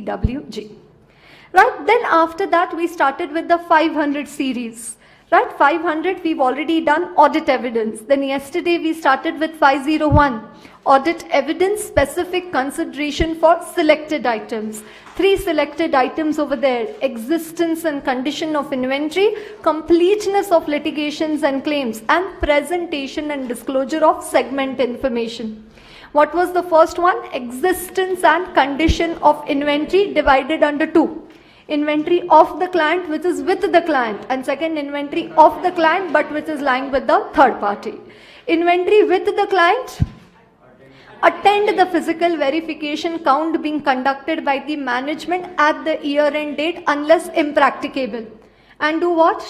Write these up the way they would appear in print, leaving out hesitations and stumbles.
CWG. Right, then after that we started with the 500 series. Right, 500 we've already done audit evidence. Then yesterday we started with 501, audit evidence specific consideration for selected items. 3 selected items over there: existence and condition of inventory, completeness of litigations and claims, and presentation and disclosure of segment information. What was the first one? Existence and condition of inventory divided under 2. Inventory of the client, which is with the client, and second, inventory of the client but which is lying with the third party. Inventory with the client: attend the physical verification count being conducted by the management at the year-end date unless impracticable. And do what?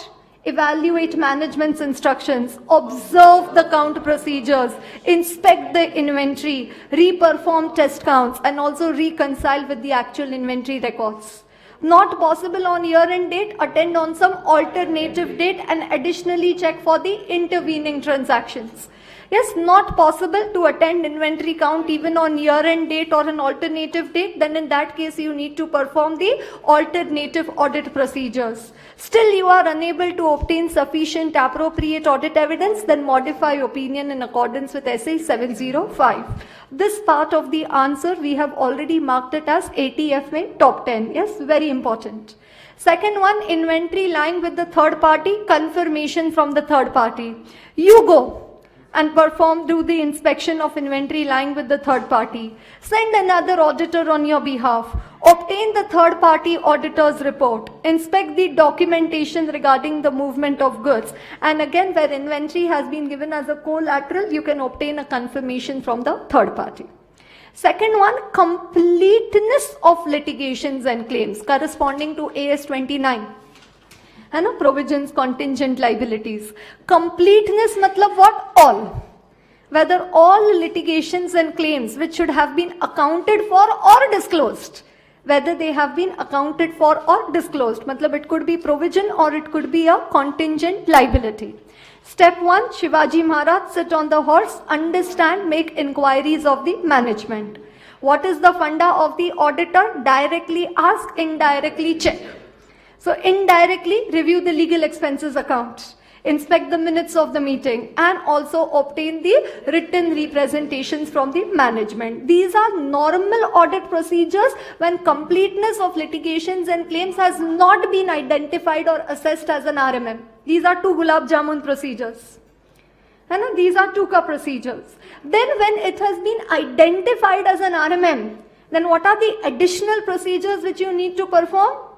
Evaluate management's instructions, observe the count procedures, inspect the inventory, re-perform test counts, and also reconcile with the actual inventory records. Not possible on year-end date, attend on some alternative date and additionally check for the intervening transactions. Yes, not possible to attend inventory count even on year-end date or an alternative date, then in that case you need to perform the alternative audit procedures. Still you are unable to obtain sufficient appropriate audit evidence, then modify opinion in accordance with SA 705. This part of the answer we have already marked it as ATFA top 10. Yes, very important. Second one, inventory lying with the third party, confirmation from the third party. You go and do the inspection of inventory lying with the third party. Send another auditor on your behalf. Obtain the third party auditor's report. Inspect the documentation regarding the movement of goods. And again, where inventory has been given as a collateral, you can obtain a confirmation from the third party. Second one, completeness of litigations and claims corresponding to AS 29. And provisions, contingent liabilities. Completeness matlab what? All. Whether all litigations and claims which should have been accounted for or disclosed, whether they have been accounted for or disclosed. Matlab it could be provision or it could be a contingent liability. Step 1, Shivaji Maharaj, sit on the horse, understand, make inquiries of the management. What is the funda of the auditor? Directly ask, indirectly check. So indirectly review the legal expenses account, inspect the minutes of the meeting, and also obtain the written representations from the management. These are normal audit procedures when completeness of litigations and claims has not been identified or assessed as an RMM. These are 2 gulab jamun procedures. And these are 2 procedures. Then when it has been identified as an RMM, then what are the additional procedures which you need to perform?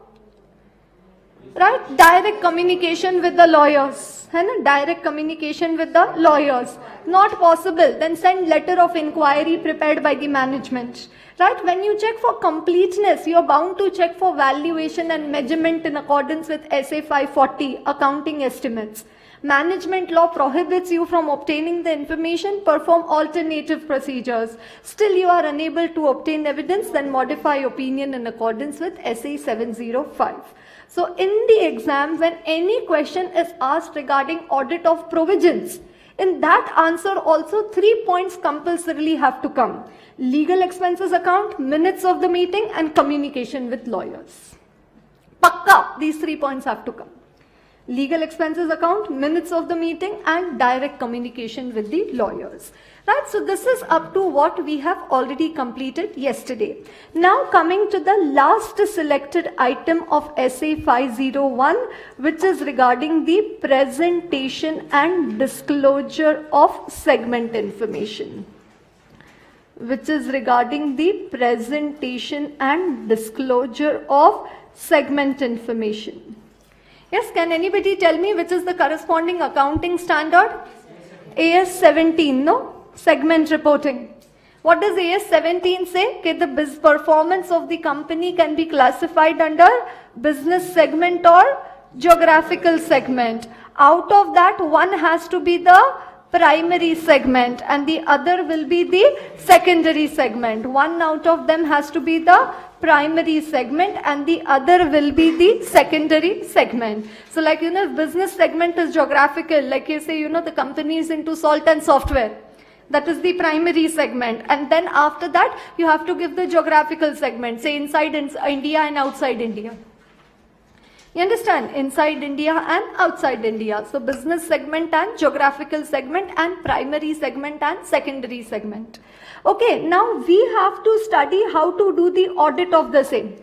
Right? Direct communication with the lawyers. Direct communication with the lawyers. Not possible. Then send letter of inquiry prepared by the management. Right? When you check for completeness, you are bound to check for valuation and measurement in accordance with SA 540, accounting estimates. Management law prohibits you from obtaining the information, perform alternative procedures. Still you are unable to obtain evidence, then modify opinion in accordance with SA 705. So in the exam, when any question is asked regarding audit of provisions, in that answer also 3 points compulsorily have to come. Legal expenses account, minutes of the meeting, and communication with lawyers. Pakka, these 3 points have to come. Legal expenses account, minutes of the meeting, and direct communication with the lawyers. Right, so this is up to what we have already completed yesterday. Now coming to the last selected item of SA 501, which is regarding the presentation and disclosure of segment information. Which is regarding the presentation and disclosure of segment information. Yes, can anybody tell me which is the corresponding accounting standard? AS 17, no? Segment reporting. What does AS 17 say? Okay, the performance of the company can be classified under business segment or geographical segment. Out of that, one has to be the primary segment and the other will be the secondary segment. One out of them has to be the primary segment and the other will be the secondary segment. So like, if business segment is geographical, like you say, the company is into salt and software. That is the primary segment. And then after that, you have to give the geographical segment, say inside India and outside India. You understand? Inside India and outside India. So business segment and geographical segment and primary segment and secondary segment. Okay, now we have to study how to do the audit of the same.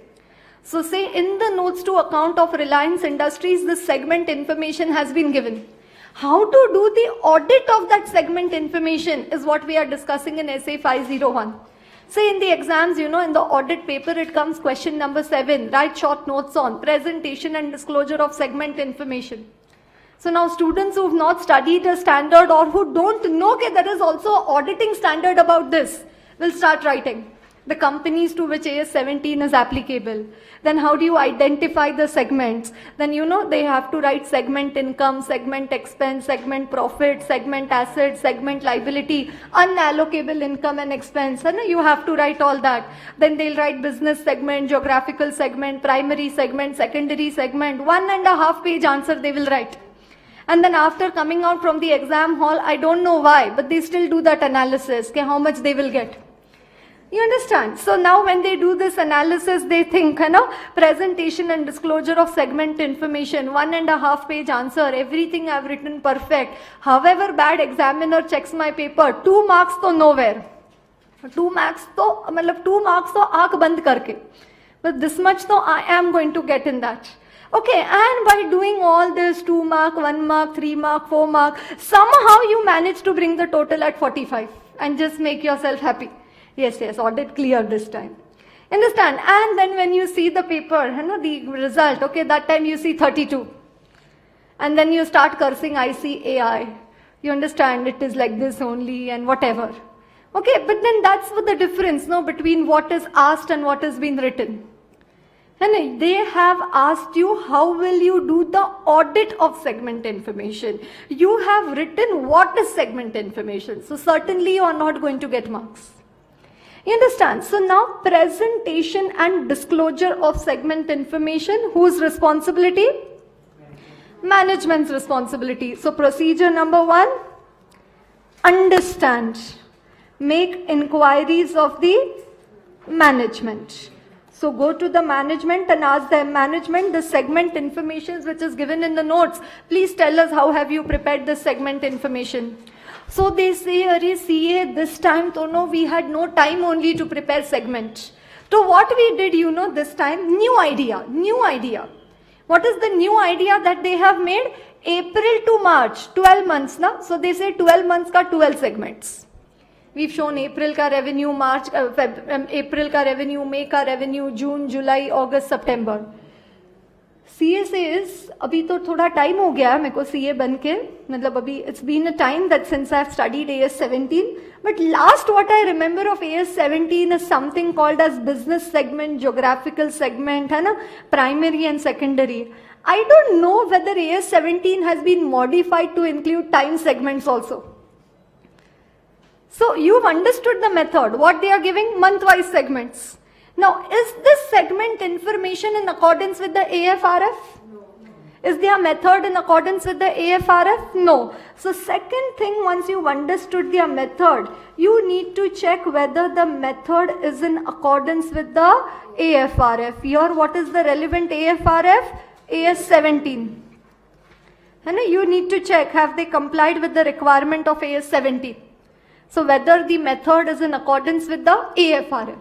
So say in the notes to account of Reliance Industries, this segment information has been given. How to do the audit of that segment information is what we are discussing in essay 501. Say in the exams, in the audit paper, it comes question number 7, write short notes on presentation and disclosure of segment information. So now students who have not studied a standard or who don't know that there is also an auditing standard about this will start writing the companies to which AS 17 is applicable. Then how do you identify the segments? Then they have to write segment income, segment expense, segment profit, segment asset, segment liability, unallocable income and expense. And you have to write all that. Then they'll write business segment, geographical segment, primary segment, secondary segment. 1.5 page answer they will write. And then after coming out from the exam hall, I don't know why, but they still do that analysis, okay, how much they will get. You understand? So now when they do this analysis, they think, presentation and disclosure of segment information, 1.5 page answer, everything I've written perfect. However bad examiner checks my paper, 2 marks to nowhere. 2 marks to aankh band karke. But this much to I am going to get in that. Okay, and by doing all this, 2 mark, 1 mark, 3 mark, 4 mark, somehow you manage to bring the total at 45 and just make yourself happy. Yes, audit clear this time. Understand? And then when you see the paper, the result, okay, that time you see 32. And then you start cursing, I see AI. You understand, it is like this only and whatever. Okay, but then that's what the difference, between what is asked and what has been written. And they have asked you, how will you do the audit of segment information? You have written what is segment information. So certainly you are not going to get marks. You understand? So now presentation and disclosure of segment information, whose responsibility? Management's responsibility. So procedure number 1, understand. Make inquiries of the management. So go to the management and ask them, management, the segment information which is given in the notes, please tell us how have you prepared this segment information. So they say, Arey CA, this time, we had no time only to prepare segment. So what we did, this time, new idea. What is the new idea that they have made? April to March, 12 months, na? So they say 12 months ka 12 segments. We've shown April ka revenue, April ka revenue, May ka revenue, June, July, August, September. CA says, अभी तो थोड़ा time हो गया मेरे को CA बन के, मतलब अभी it's been a time that since I've studied AS 17, but last what I remember of AS 17 is something called as business segment, geographical segment, है ना, primary and secondary. I don't know whether AS 17 has been modified to include time segments also. So you've understood the method, what they are giving, month-wise segments. Now, is this segment information in accordance with the AFRF? No. Is their method in accordance with the AFRF? No. So second thing, once you've understood their method, you need to check whether the method is in accordance with the AFRF. Here, what is the relevant AFRF? AS 17. And you need to check, have they complied with the requirement of AS 17? So whether the method is in accordance with the AFRF.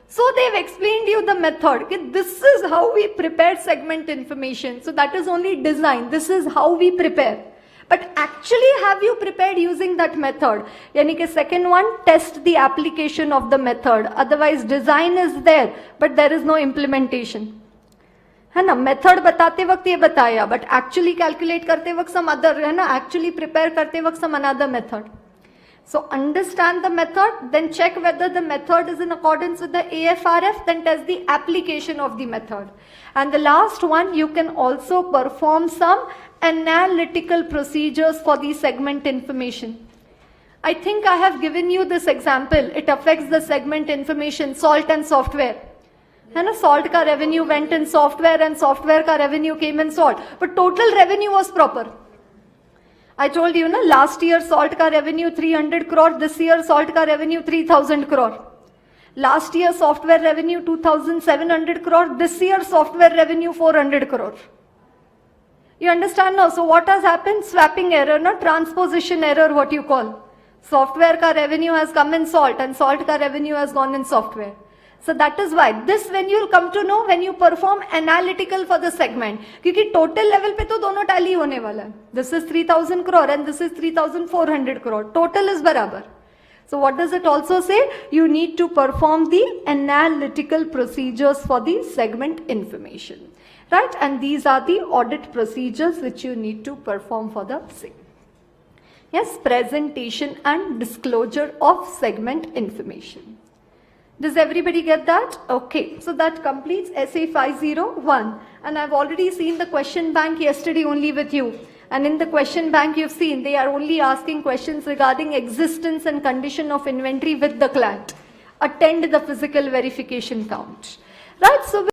So they've explained you the method. Okay? This is how we prepare segment information. So that is only design. This is how we prepare. But actually have you prepared using that method? Yani ke second one, test the application of the method. Otherwise design is there, but there is no implementation. है ना, method बताते वक्त ये बताया, but actually calculate करते वक्त some other, है ना, एक्चुअली प्रिपेयर करते वक्त some another method. So understand the method, then check whether the method is in accordance with the AFRF, then test the application of the method. And the last one, you can also perform some analytical procedures for the segment information. I think I have given you this example. It affects the segment information, salt and software. है ना, salt का revenue went in software and software का revenue came in salt. But total revenue was proper. I told you, last year salt ka revenue 300 crore, this year salt ka revenue 3000 crore. Last year software revenue 2700 crore, this year software revenue 400 crore. You understand now? So what has happened? Swapping error, transposition error, what you call. Software ka revenue has come in salt and salt ka revenue has gone in software. So that is why this when you will come to know when you perform analytical for the segment. Because total level पे तो दोनों tally होने वाला है. This is 3000 crore and this is 3400 crore. Total is बराबर. So what does it also say? You need to perform the analytical procedures for the segment information. Right? And these are the audit procedures which you need to perform for the segment. Yes, presentation and disclosure of segment information. Does everybody get that? Okay, so that completes SA 501. And I've already seen the question bank yesterday only with you. And in the question bank you've seen they are only asking questions regarding existence and condition of inventory with the client. Attend the physical verification count. Right? So